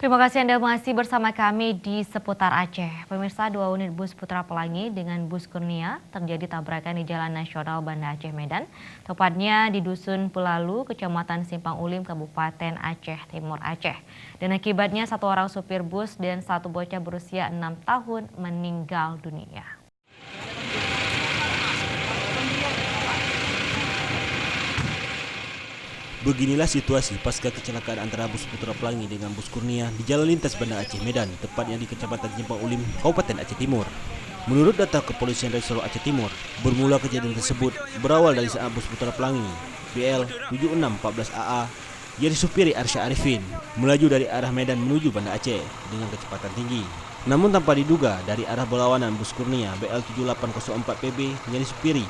Terima kasih Anda masih bersama kami di seputar Aceh. Pemirsa, 2 unit bus Putra Pelangi dengan bus Kurnia terjadi tabrakan di Jalan Nasional Banda Aceh Medan, tepatnya di Dusun Pelalu, Kecamatan Simpang Ulim, Kabupaten Aceh Timur Aceh. Dan akibatnya 1 orang supir bus dan 1 bocah berusia 6 tahun meninggal dunia. Beginilah situasi pasca kecelakaan antara bus Putra Pelangi dengan bus Kurnia di Jalan Lintas Banda Aceh Medan, tepatnya di Kecamatan Simpang Ulim, Kabupaten Aceh Timur. Menurut data Kepolisian Resor Aceh Timur, bermula kejadian tersebut berawal dari saat bus Putra Pelangi BL 7614AA yang disupiri Arsya Arifin melaju dari arah Medan menuju Banda Aceh dengan kecepatan tinggi. Namun tanpa diduga, dari arah berlawanan bus Kurnia BL 7804PB yang disupiri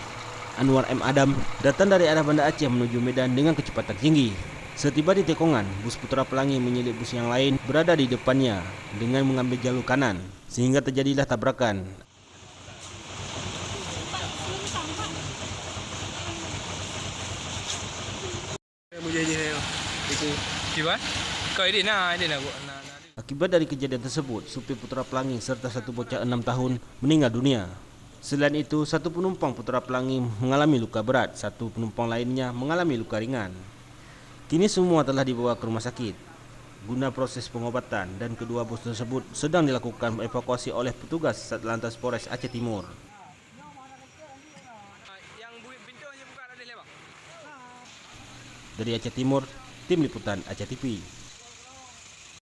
Anwar M. Adam datang dari arah Banda Aceh menuju Medan dengan kecepatan tinggi. Setiba di tikungan, bus Putra Pelangi menyelip bus yang lain berada di depannya dengan mengambil jalur kanan, sehingga terjadilah tabrakan. Akibat dari kejadian tersebut, supir Putra Pelangi serta 1 bocah 6 tahun meninggal dunia. Selain itu, 1 penumpang Putra Pelangi mengalami luka berat, 1 penumpang lainnya mengalami luka ringan. Kini semua telah dibawa ke rumah sakit guna proses pengobatan, dan kedua bus tersebut sedang dilakukan evakuasi oleh petugas Satlantas Polres Aceh Timur. Dari Aceh Timur, Tim Liputan Aceh TV.